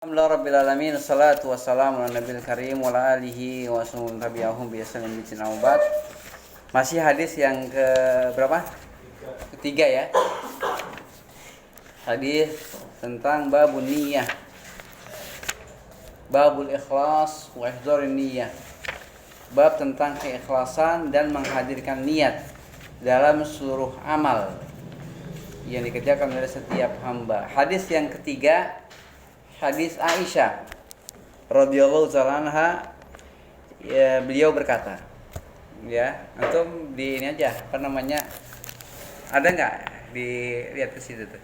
Alhamdulillah Rabbil Alamin. Assalatu wassalamu ala nabil karim wa ala alihi wa tabi'ahum bi ihsanin ila yaumil ba'd. Masih hadis yang ke berapa? Ketiga ya. Hadis tentang babun niyah. Babul ikhlas wa ihdzarun niyah. Bab tentang keikhlasan dan menghadirkan niat dalam seluruh amal yang dikerjakan oleh setiap hamba. Hadis yang ketiga, hadis Aisyah radhiyallahu ta'ala anha, ya, beliau berkata, ya, antum di ini aja, apa namanya, ada nggak dilihat ke situ tuh?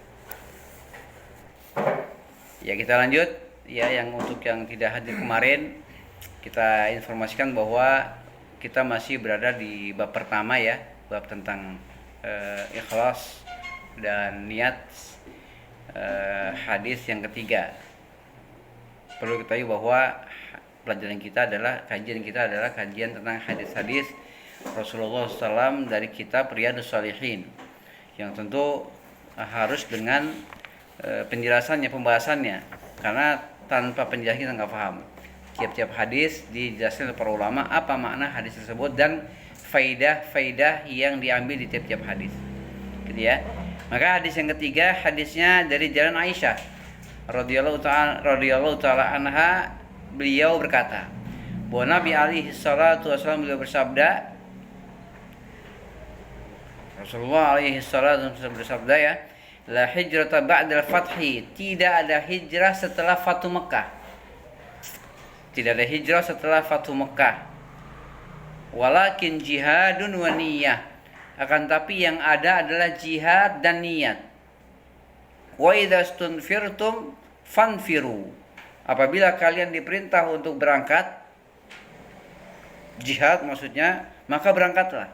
Ya, kita lanjut ya. Yang untuk yang tidak hadir kemarin, kita informasikan bahwa kita masih berada di bab pertama ya, bab tentang ikhlas dan niat, hadis yang ketiga. Perlu ketahui bahwa pelajaran kita adalah kajian tentang hadis-hadis Rasulullah SAW dari kitab Riyadhus Shalihin, yang tentu harus dengan penjelasannya, pembahasannya, karena tanpa penjelasan kita nggak paham. Tiap-tiap hadis dijelaskan oleh para ulama apa makna hadis tersebut dan faidah-faidah yang diambil di tiap-tiap hadis, gitu ya. Maka hadis yang ketiga, hadisnya dari jalan Aisyah radhiyallahu ta'ala anha, beliau berkata bahwa Nabi alaihi salatu wasallam beliau bersabda, Rasulullah alaihi salatu wasallam bersabda, ya, la hijrata ba'dal fathi, tidak ada hijrah setelah Fatu Mekah. Tidak ada hijrah setelah Fatu Mekah. Walakin jihadun wa niyyah, akan tapi yang ada adalah jihad dan niat. Wa idza stunfirtum fanfiru, apabila kalian diperintah untuk berangkat jihad maksudnya, maka berangkatlah.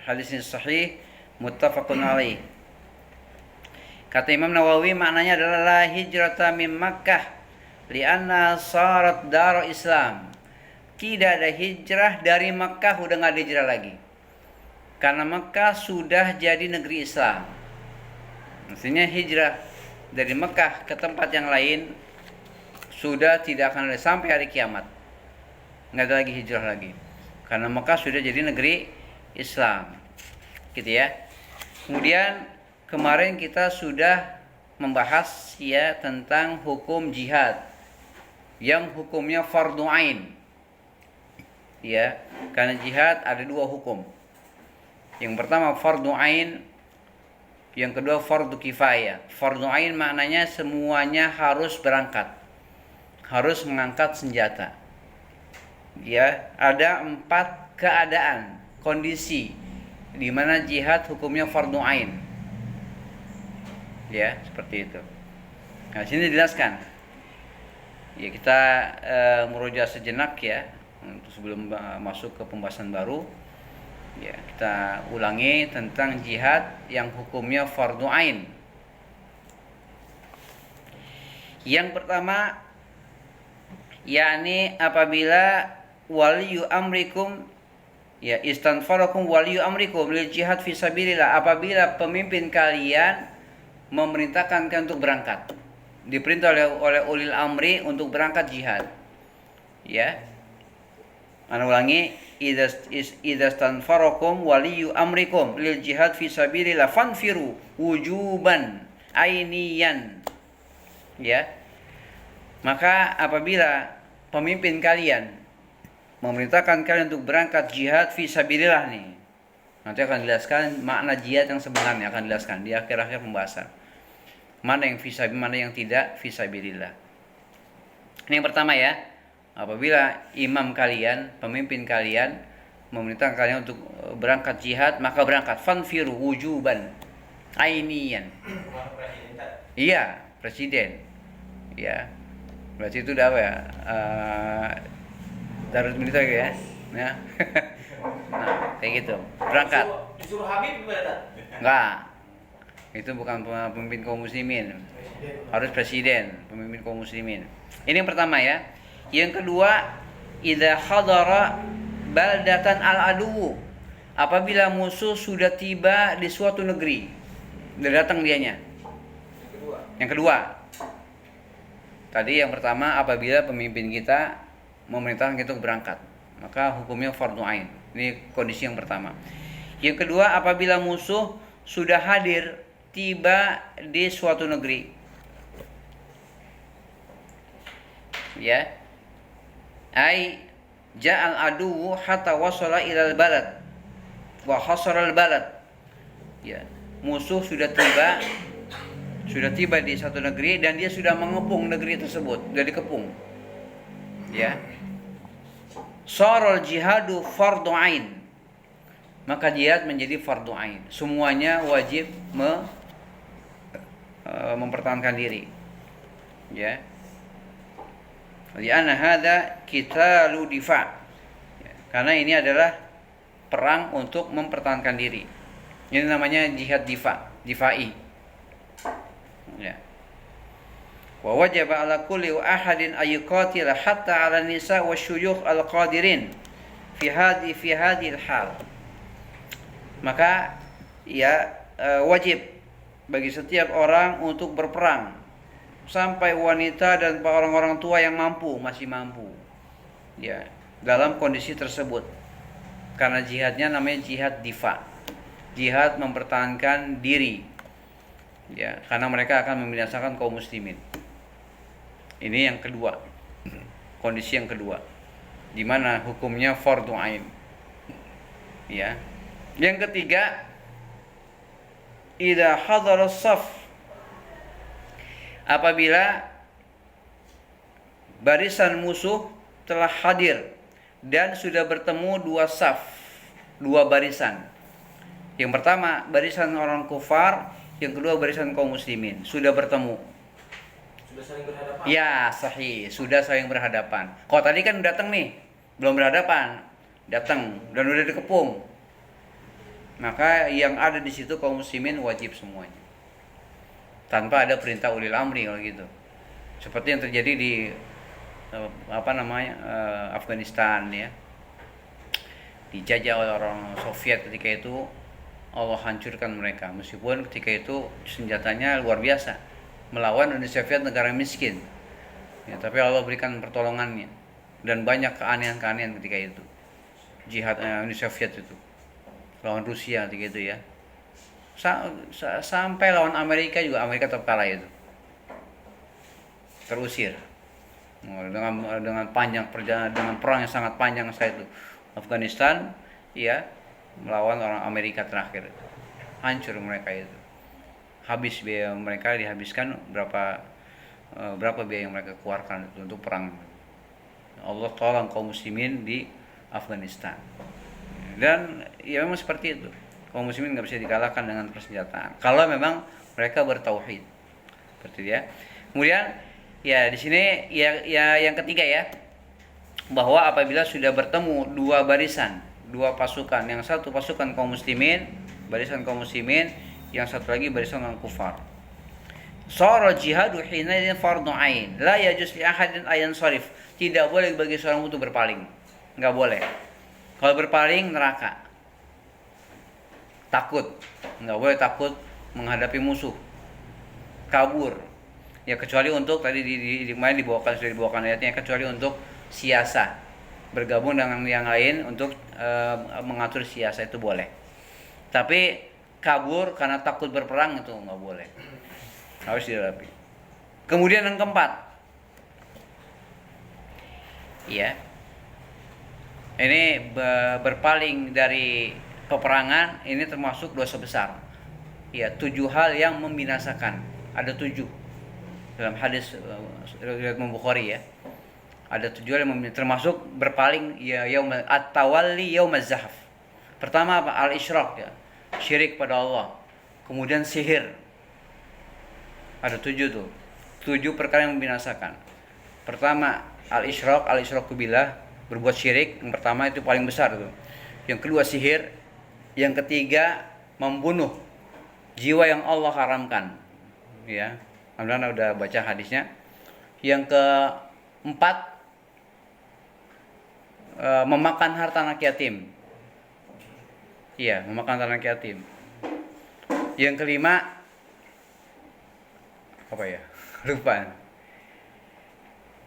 Hadis ini sahih, muttafaqun alaih. Kata Imam Nawawi, maknanya adalah la hijrata min Makkah li'anna sarat darul Islam. Tidak ada hijrah dari Makkah, udah enggak ada hijrah lagi, karena Makkah sudah jadi negeri Islam. Maksudnya hijrah dari Mekah ke tempat yang lain sudah tidak akan ada sampai hari kiamat. Nggak ada lagi hijrah lagi, karena Mekah sudah jadi negeri Islam, gitu ya. Kemudian kemarin kita sudah membahas ya tentang hukum jihad yang hukumnya fardu ain, ya, karena jihad ada dua hukum. Yang pertama fardu ain, yang kedua fardu kifayah. Fardu ain maknanya semuanya harus berangkat, harus mengangkat senjata. Ya, ada 4 keadaan, kondisi di mana jihad hukumnya fardu ain. Ya, seperti itu. Nah, sini dijelaskan. Ya, kita merujuk sejenak ya untuk sebelum masuk ke pembahasan baru. Ya, kita ulangi tentang jihad yang hukumnya fardu ain. Yang pertama, yakni apabila waliyu amrikum, ya, istanfarakum waliyu amrikum lil jihad fi sabilillah, apabila pemimpin kalian memerintahkan kalian untuk berangkat, diperintah oleh ulil amri untuk berangkat jihad. Ya, ana ulangi, idza stanfarakum waliyu amrikum lil jihad fi sabilillah fanfiru wujuban ainiyan. Ya, maka apabila pemimpin kalian memerintahkan kalian untuk berangkat jihad fi sabilillah nih, nanti akan dijelaskan makna jihad yang sebenarnya, akan dijelaskan di akhir-akhir pembahasan mana yang fi sabilillah, mana yang tidak fi sabilillah. Ini yang pertama ya, apabila imam kalian, pemimpin kalian memerintahkan kalian untuk berangkat jihad, maka berangkat. Fanfiru wujuban ainiyan. Iya, presiden. Ya, berarti itu udah apa ya? Darurat militer ya. Nah, kayak gitu. Berangkat. Disuruh Habib gimana? Enggak. Itu bukan pemimpin kaum muslimin. Harus presiden, pemimpin kaum muslimin. Ini yang pertama ya. Yang kedua, idza hadara baldatan al-adu, apabila musuh sudah tiba di suatu negeri, sudah datang dianya. Yang kedua, Tadi yang pertama, apabila pemimpin kita memerintahkan kita untuk berangkat, maka hukumnya fardhu ain. Ini kondisi yang pertama. Yang kedua, apabila musuh sudah hadir, tiba di suatu negeri. Ya. Ai ja'al aduwu hatta wasala ilal balad wa hasara al balad. Ya. Musuh sudah tiba di satu negeri dan dia sudah mengepung negeri tersebut, sudah dikepung. Ya. Sharul jihadu fardhu ain. Maka jihad menjadi fardhu ain. Semuanya wajib mempertahankan diri. Ya. Li'anna hadza qitalu difa'. Ya. Karena ini adalah perang untuk mempertahankan diri. Ini namanya jihad difa'i. Ya. Wa wajaba ala kulli ahadin ayyuqatila hatta ala nisa wa syuyukh al-qadirin fi hadhihi al-hal. Maka ya wajib bagi setiap orang untuk berperang sampai wanita dan orang-orang tua yang masih mampu. Ya, dalam kondisi tersebut. Karena jihadnya namanya jihad difa. Jihad mempertahankan diri. Ya, karena mereka akan membinasakan kaum muslimin. Ini yang kedua. Kondisi yang kedua. Di mana hukumnya fardhu ain. Ya. Yang ketiga, idza hadara as-saf. Apabila barisan musuh telah hadir dan sudah bertemu dua saf, dua barisan. Yang pertama barisan orang kufar, yang kedua barisan kaum muslimin sudah bertemu. Sudah saling berhadapan. Ya, sahih, sudah saling berhadapan. Kalau tadi kan datang nih, belum berhadapan, datang dan udah dikepung. Maka yang ada di situ kaum muslimin wajib semuanya. Tanpa ada perintah ulil amri kalau gitu. Seperti yang terjadi di Afghanistan ya. Dijajah oleh orang Soviet ketika itu, Allah hancurkan mereka. Meskipun ketika itu senjatanya luar biasa, melawan Uni Soviet, negara miskin. Ya, tapi Allah berikan pertolongannya dan banyak keanehan-keanehan ketika itu. Jihad Uni Soviet itu lawan Rusia ketika itu ya. Sampai lawan Amerika juga, Amerika tetap kalah itu. Terusir. Dengan panjang perjalanan, dengan perang yang sangat panjang saat itu. Afghanistan ya melawan orang Amerika terakhir. Hancur mereka itu. Habis biaya mereka, dihabiskan berapa biaya yang mereka keluarkan itu untuk perang. Allah tolong kaum muslimin di Afghanistan. Dan ya memang seperti itu. Kaum muslimin nggak bisa dikalahkan dengan persenjataan. Kalau memang mereka bertauhid. Seperti itu ya. Kemudian ya di sini ya yang ketiga ya, bahwa apabila sudah bertemu dua barisan, dua pasukan, yang satu pasukan kaum muslimin, barisan kaum muslimin, yang satu lagi barisan orang kufar. Shara jihadu hinaidin fardhu ain, la yajuz li ahadin ayan sharif. Tidak boleh bagi seorang untuk berpaling. Enggak boleh. Kalau berpaling neraka. Takut. Enggak boleh takut menghadapi musuh. Kabur. Ya kecuali untuk tadi sudah dibawakan ayatnya, kecuali untuk siasa, bergabung dengan yang lain untuk mengatur siasa itu boleh. Tapi kabur karena takut berperang itu nggak boleh, harus dihadapi. Kemudian yang keempat, ya, ini berpaling dari peperangan ini termasuk dosa besar. Ya, 7 hal yang membinasakan. Ada 7 dalam hadis riwayat Bukhari ya. Ada 7 hal yang termasuk berpaling ya, yaum at-tawalli yaumaz zahf. Pertama apa? Al-isyrak ya. Syirik pada Allah. Kemudian sihir. Ada 7 tuh. 7 perkara yang membinasakan. Pertama, al-isyraku billah, berbuat syirik. Yang pertama itu paling besar tuh. Yang kedua sihir. Yang ketiga membunuh jiwa yang Allah haramkan. Ya. Alhamdulillah udah baca hadisnya. Yang keempat, memakan harta anak yatim. Iya, memakan harta anak yatim. Yang kelima apa ya? Lupa.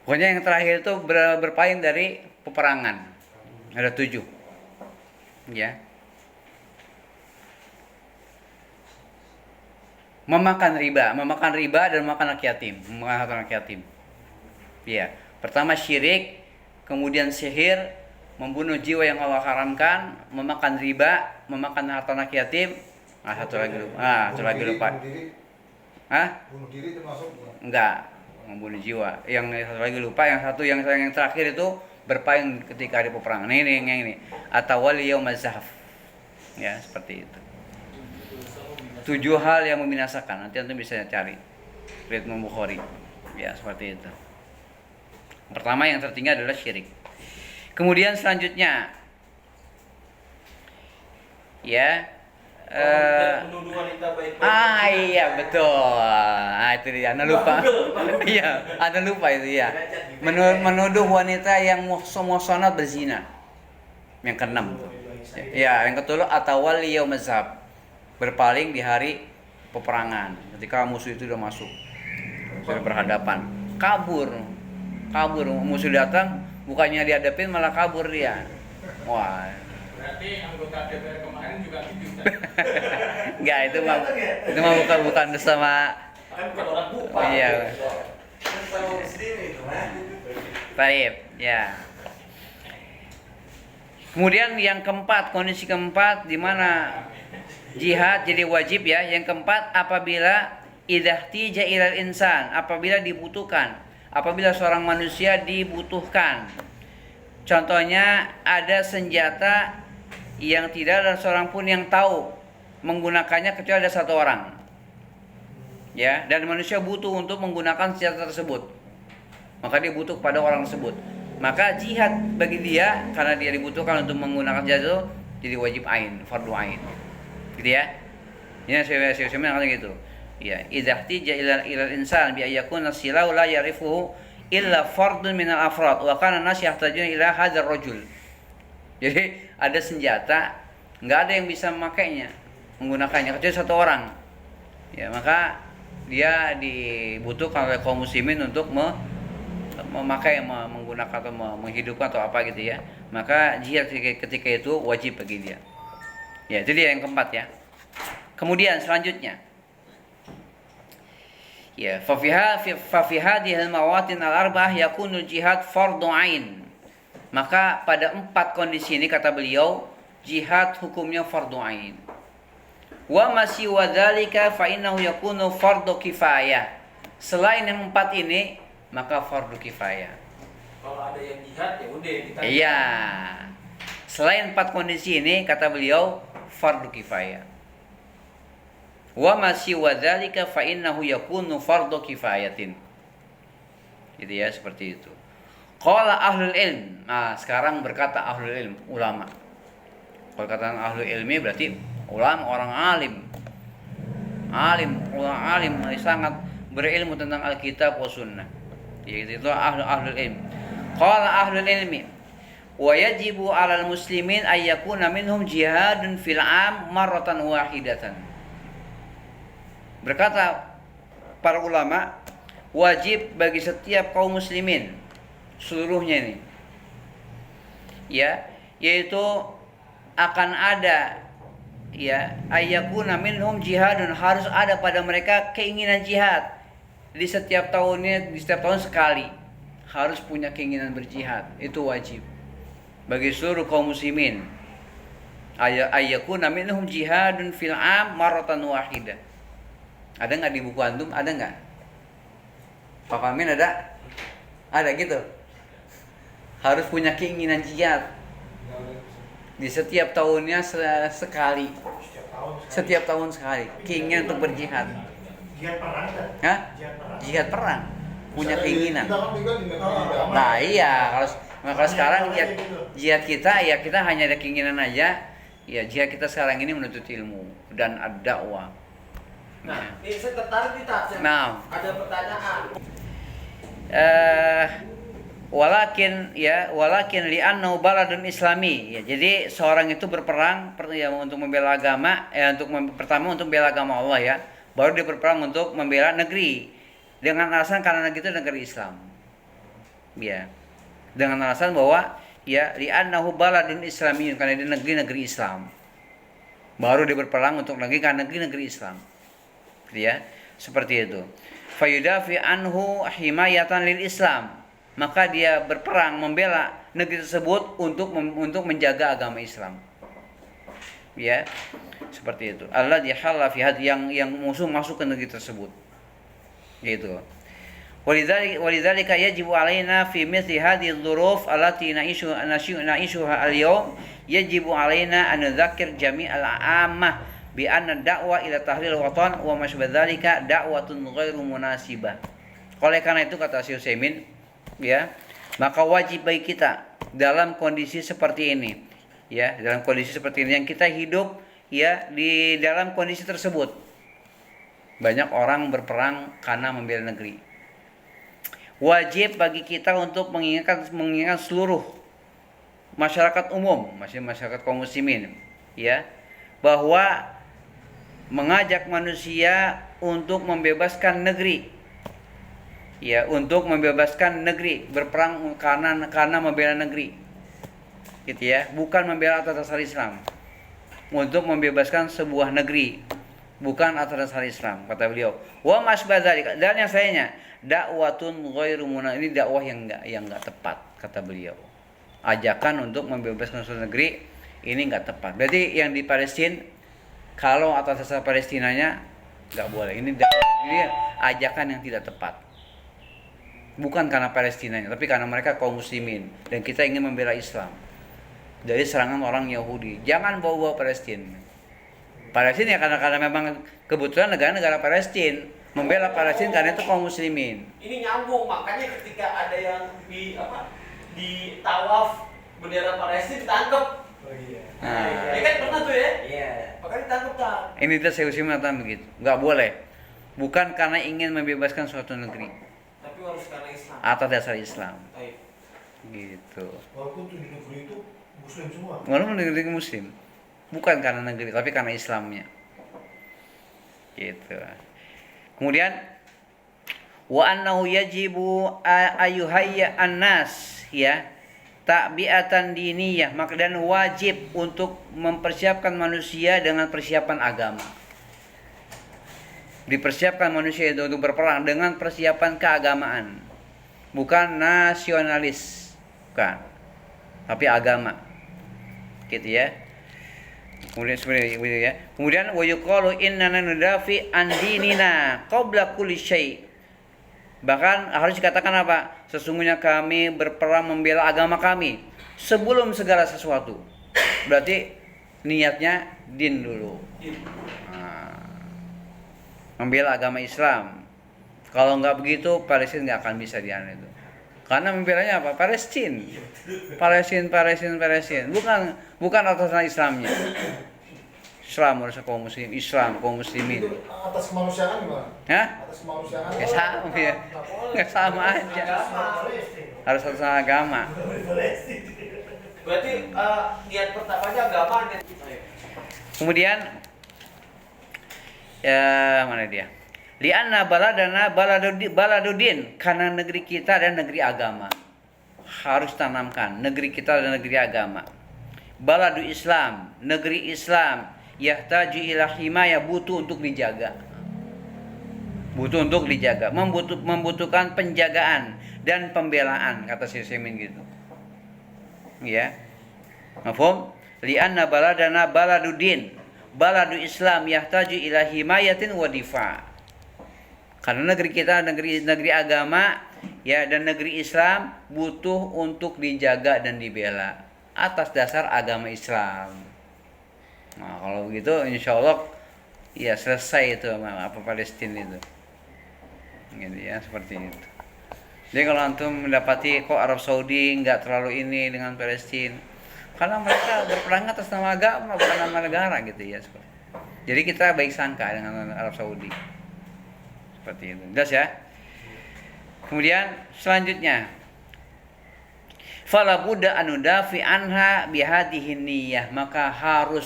Pokoknya yang terakhir itu berpaling dari peperangan. Ada 7. Ya. Memakan riba dan memakan anak yatim. Memakan anak yatim. Ya. Pertama syirik, kemudian sihir, membunuh jiwa yang Allah haramkan, memakan riba, memakan harta anak yatim. Satu lagi lupa. Bunuh diri termasuk bukan? Enggak, membunuh jiwa. Yang satu lagi lupa, yang terakhir itu berpaling ketika ada peperangan. Ini. Atawali yaumaz zahf. Ya, seperti itu. 7 hal yang membinasakan. Nanti antum bisa cari. Riwayat Imam Bukhari. Ya, seperti itu. Pertama yang tertinggi adalah syirik. Kemudian selanjutnya ya menuduh wanita baik-baik. iya betul. Itu dia. Anda lupa. Iya, Anda lupa itu ya. Menuduh wanita yang muhsanat berzina. Yang keenam. Ya, yang ketujuh atawali yaumaz zahab. Berpaling di hari peperangan. Ketika musuh itu sudah masuk. Sudah berhadapan. Kabur. Musuh datang, bukannya dihadapin malah kabur dia. Wah. Berarti anggota DPR kemarin juga gitu. Enggak, itu mah bukan bersama. Kan bukan orang Kupang. Iya. Kan sama muslim itu, Baik, ya. Kemudian yang keempat, kondisi keempat di mana jihad jadi wajib ya. Yang keempat, apabila idahtija ilal insan, apabila dibutuhkan, apabila seorang manusia dibutuhkan. Contohnya ada senjata yang tidak ada seorang pun yang tahu menggunakannya kecuali ada 1 orang. Ya, dan manusia butuh untuk menggunakan senjata tersebut. Maka dia butuh kepada orang tersebut. Maka jihad bagi dia karena dia dibutuhkan untuk menggunakan senjata itu jadi wajib ain, fardu ain. Gitu ya. Ini saya mengatakan gitu. Ya, idahtija ilal insan bi ayyakuna silau la yarifuhu illa fardun minal afrad wa kana nas yahtajuna ila hadzal rajul. Jadi ada senjata enggak ada yang bisa memakainya, menggunakannya kecuali 1 orang. Ya, maka dia dibutuhkan oleh kaum muslimin untuk memakai, menggunakan atau menghidupkan atau apa gitu ya. Maka jihad ketika itu wajib bagi dia. Ya, itu dia yang keempat ya. Kemudian selanjutnya ya, fa fi hadhil mawatin al-arba'ah yakunu jihad fardhu ain. Maka pada 4 kondisi ini kata beliau, jihad hukumnya fardhu ain. Wa ma siwa dzalika fa innahu yakunu fardhu kifayah. Selain yang 4 ini, maka fardhu kifayah. Kalau ada yang jihad ya udah kita. Iya. Selain 4 kondisi ini kata beliau fardhu kifayah. Wa ma siwa dzalika fa innahu yakunu fardhu kifayatin. Gitu ya, seperti itu. Qala ahlul ilm. Nah, sekarang berkata ahlul ilm, ulama. Kalau kata ahlul ilmi berarti ulama, orang alim. Orang alim sangat berilmu tentang Alkitab wa sunnah. Yaitu itu ahlul ilm. Qala ahlul ilmi wa yajibu 'alal muslimin ay yakuna minhum jihadun fil 'am marratan wahidatan. Berkata para ulama, wajib bagi setiap kaum muslimin seluruhnya ini, ya, yaitu akan ada, ya, ayyakuna minhum jihadun, harus ada pada mereka keinginan jihad di setiap tahunnya, di setiap tahun sekali harus punya keinginan berjihad, itu wajib bagi seluruh kaum muslimin. Ayyakuna minhum jihadun fil 'am marratan wahidah. Ada nggak di buku antum? Ada nggak? Pak Amin ada? Ada gitu. Harus punya keinginan jihad di setiap tahunnya sekali. Setiap tahun sekali. Keinginan untuk berjihad. Jihad perang kan? Hah? Jihad perang. Jihad perang. Punya keinginan. Kita kan juga di negeri damai. Nah iya, kalau sekarang jihad kita ya kita hanya ada keinginan aja. Ya jihad kita sekarang ini menuntut ilmu dan ad-dakwah. Nah, ini saya tertarik nih Tak. Nah. Ada pertanyaan. Walakin li'annahu baladun islami. Ya, jadi seorang itu berperang ya, untuk membela agama, pertama untuk membela agama Allah ya. Baru dia berperang untuk membela negeri. Dengan alasan karena negeri itu negeri Islam. Ya. Dengan alasan bahwa ya li'annahu baladun islamiyyun, karena di negeri-negeri Islam. Baru dia berperang untuk negeri-negeri Islam. Gitu ya. Seperti itu. Fayudafi anhu himayatan lil Islam. Maka dia berperang membela negeri tersebut untuk menjaga agama Islam. Ya. Seperti itu. Allah dihalla fi yang musuh masuk ke negeri tersebut. Gitu. Walidzalika yajibu alaina fi mithli hadhihi dzuruf allati na'ishuha al-yawm yajibu alaina an nudzakkir jami'al 'ammah bi anna da'wa ila tahlil watan wa masybadzalika da'watun ghairu munasibah. Oleh karena itu kata Syekh Utsaimin, ya, maka wajib bagi kita dalam kondisi seperti ini, ya, dalam kondisi seperti ini yang kita hidup, ya, di dalam kondisi tersebut. Banyak orang berperang karena membela negeri. Wajib bagi kita untuk mengingatkan seluruh masyarakat umum, masyarakat kaum muslimin, ya, bahwa mengajak manusia untuk membebaskan negeri, ya, untuk membebaskan negeri, berperang karena membela negeri, gitu ya, bukan membela atas dasar Islam, untuk membebaskan sebuah negeri, bukan atas dasar Islam, kata beliau. Wa masbadzalika, dan yang sayangnya dakwatun ghairu munasibah, ini dakwah yang enggak tepat, kata beliau. Ajakan untuk membebaskan suatu negeri ini enggak tepat. Berarti yang di Palestina, kalau atas dasar Palestinanya enggak boleh. Ini ajakan yang tidak tepat. Bukan karena Palestinanya, tapi karena mereka kaum muslimin dan kita ingin membela Islam dari serangan orang Yahudi. Jangan bawa-bawa Palestina. Palestina ya karena memang kebetulan negara Palestina, membela Palestina karena itu kaum muslimin. Ini nyambung, makanya ketika ada yang di tawaf bendera Palestina ditangkap. Oh iya. Nah, Ya kan pernah tuh ya? Iya. Makanya ditangkap tak. ini dia Syekh Utsaimin mengatakan begitu. Enggak boleh. Bukan karena ingin membebaskan suatu negeri Tapi harus karena Islam. atas dasar Islam. Baik. Gitu. Walaupun tuh di negeri itu muslim semua. Walaupun negeri muslim, bukan karena negeri tapi karena Islamnya. Gitu. Kemudian wa annahu yajibu ayuhayya an-nas, ya, ta'biatan diniyah, maka dan wajib untuk mempersiapkan manusia dengan persiapan agama. Dipersiapkan manusia itu untuk berperang dengan persiapan keagamaan, bukan nasionalis, bukan, tapi agama, gitu ya. Kemudian seperti itu ya. Kemudian wa yuqalu innana nudafi an dinina qabla kulli syai'. Bahkan harus dikatakan apa? Sesungguhnya kami berperang membela agama kami sebelum segala sesuatu. Berarti niatnya din dulu. Nah, membela agama Islam. Kalau nggak begitu Palestina nggak akan bisa dianu itu. Karena membelanya apa? Palestina. Bukan atas nama Islamnya. Islam harus kaum muslim, Islam kaum muslimin. Itu atas kemanusiaan gimana? Hah? Atas kemanusiaan. Nggak sama ya. Nggak sama aja. Harus atas nama agama. Berarti niat pertamanya agama. Kemudian ya mana dia? Lianna baladana baladudin, karena negeri kita dan negeri agama. Harus tanamkan negeri kita dan negeri agama. Baladu Islam, negeri Islam, yahtaju ila himayah, butuh untuk dijaga. Butuh untuk dijaga, membutuhkan penjagaan dan pembelaan, kata Syekh Utsaimin gitu. Ya. Mafhum? Lianna baladana baladudin, baladu Islam, yahtaju ila himayatin wa difa'. Karena negeri kita negeri agama, ya, dan negeri Islam butuh untuk dijaga dan dibela atas dasar agama Islam. Nah, kalau begitu insya Allah ya selesai itu apa Palestina itu. Gitu ya, seperti itu. Jadi kalau antum mendapati kok Arab Saudi nggak terlalu ini dengan Palestina, karena mereka berperang atas nama agama bukan nama negara gitu ya. Jadi kita baik sangka dengan Arab Saudi. Seperti itu. Jelas ya? Kemudian selanjutnya, fala budda anudafi anha bihadhihi niyyah, maka harus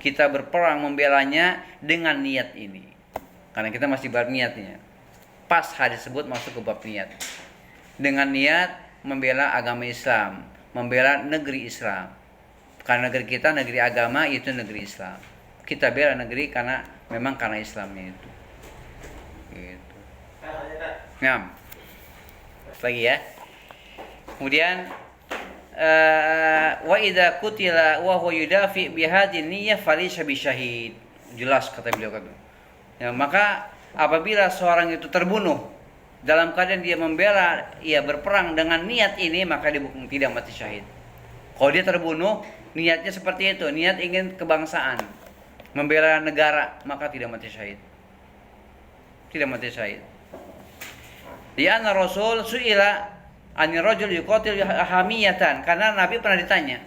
kita berperang membelanya dengan niat ini. Karena kita masih bab niatnya. Pas hadis tersebut masuk ke bab niat. dengan niat membela agama Islam, membela negeri Islam. Karena negeri kita negeri agama, itu negeri Islam. Kita bela negeri karena memang karena Islamnya itu. Gitu. Nah, lagi ya. Kemudian wa idza qutila wa huwa yudafi bi hadhihi niyyah falaysa bisyahid. Jelas kata beliau kan. Ya, maka apabila seorang itu terbunuh dalam keadaan dia membela, ia berperang dengan niat ini, maka dia tidak mati syahid. Kalau dia terbunuh, niatnya seperti itu, niat ingin kebangsaan, membela negara, maka tidak mati syahid. Tidak mati syahid. Lianna Rasul su'ila anir rajul yuqatil hamiyatan, karena Nabi pernah ditanya.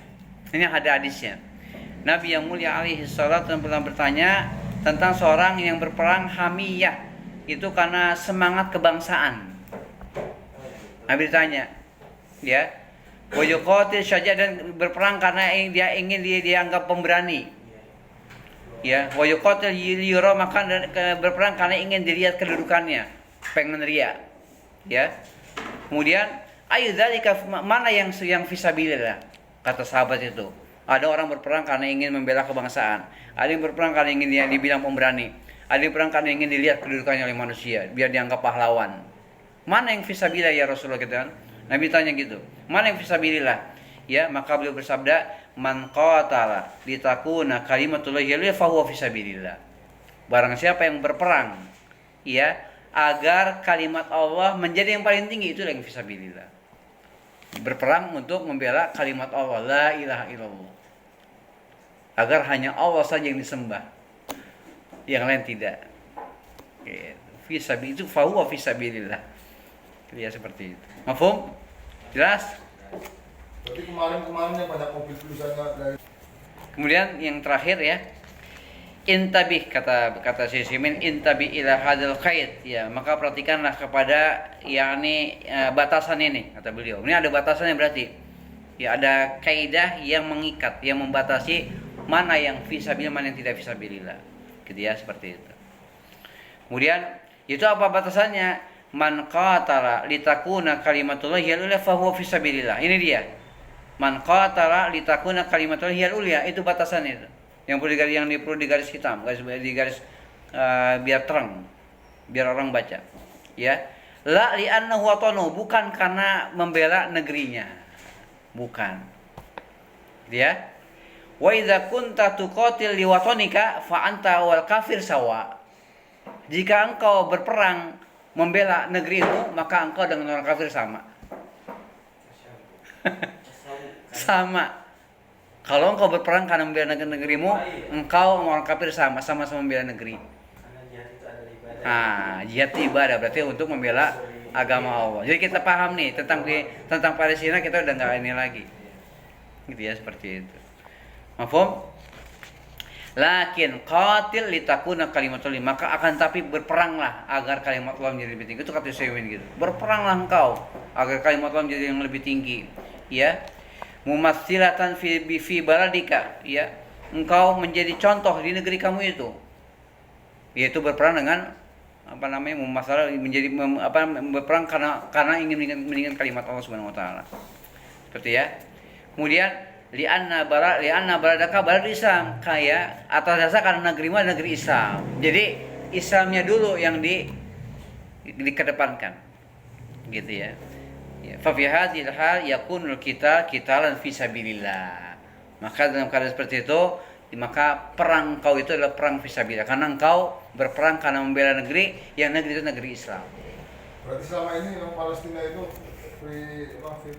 Ini ada hadisnya. Nabi yang mulia alaihi salatu pernah bertanya tentang seorang yang berperang hamiyah, itu karena semangat kebangsaan. Nabi ditanya, ya, wa yuqatil syaja'ah, dan berperang karena dia ingin dianggap pemberani. Ya, wa yuqatil liyura, maka berperang karena ingin dilihat kedudukannya, pengen ria. Ya. Kemudian ayu dzalika, mana yang fisabilillah? Kata sahabat itu. Ada orang berperang karena ingin membela kebangsaan. Ada yang berperang karena ingin dia dibilang pemberani. Ada yang berperang karena ingin dilihat kedudukannya oleh manusia, biar dianggap pahlawan. Mana yang fisabilillah ya Rasulullah, gitu kan? Nabi tanya gitu. Mana yang fisabilillah? Ya, maka beliau bersabda, man qatala litakuna kalimatullahi aliyya fa huwa fisabilillah. Barang siapa yang berperang, ya, agar kalimat Allah menjadi yang paling tinggi, itu yang fisabilillah. Berperang untuk membela kalimat Allah, la ilaha illallah. Agar hanya Allah saja yang disembah, yang lain tidak. Fisabilillah itu fa huwa fisabilillah. Ya seperti itu. Mafhum? Jelas? Tapi kemarin yang banyak mobil tulisannya dari. Kemudian yang terakhir ya, intabih, kata Syekh Utsaimin, intabih ila hadzal qaid, ya, maka perhatikanlah kepada yakni batasan ini, kata beliau. Ini ada batasannya berarti. Ya, ada kaidah yang mengikat, yang membatasi mana yang fisabilillah, mana yang tidak fisabilillah. Gitu ya, seperti itu. Kemudian itu apa batasannya? Man qatala litakuna kalimatullahi al-ulya fa huwa fisabilillah. Ini dia. Man qatala litakuna kalimatullahi al-ulya, itu batasannya itu. Yang perlu digaris hitam, digaris biar terang, biar orang baca. Ya. La li'annahu watanu, bukan karena membela negerinya. Bukan. Ya. Wa idza kunta tuqatil liwatanika fa anta wal kafir sawa. Jika engkau berperang membela negerimu, maka engkau dengan orang kafir sama. Sama. Kalau engkau berperang karena membela negerimu, engkau sama orang kafir sama-sama membela negeri. Nah, jihad itu ibadah, berarti untuk membela agama Allah. Jadi kita paham nih tentang Palestina, kita udah nggak ini lagi. Gitu ya, seperti itu. Mafhum? Lakin qatil litakuna kalimatullah, maka akan tapi berperanglah agar kalimat Allah menjadi lebih tinggi. Itu kata Syaikhul gitu. Berperanglah engkau agar kalimat Allah menjadi yang lebih tinggi. Ya. Mumatsilatan fi baladika, ya. Engkau menjadi contoh di negeri kamu itu. Yaitu berperang dengan mumasalah, menjadi berperang karena ingin meninggikan kalimat Allah Subhanahu wa taala. Seperti ya. Kemudian li'anna baladaka balad Islam, kayak atas dasar karena negeri Islam. Jadi Islamnya dulu yang dikedepankan. Gitu ya. Fa fi hadhil hal yakunul qitalan fi sabilillah. Maka dalam keadaan seperti itu, maka perang kau itu adalah perang fi sabilillah, karena engkau berperang karena membela negeri, yang negeri itu negeri Islam. Berarti selama ini yang Palestina itu free Palestina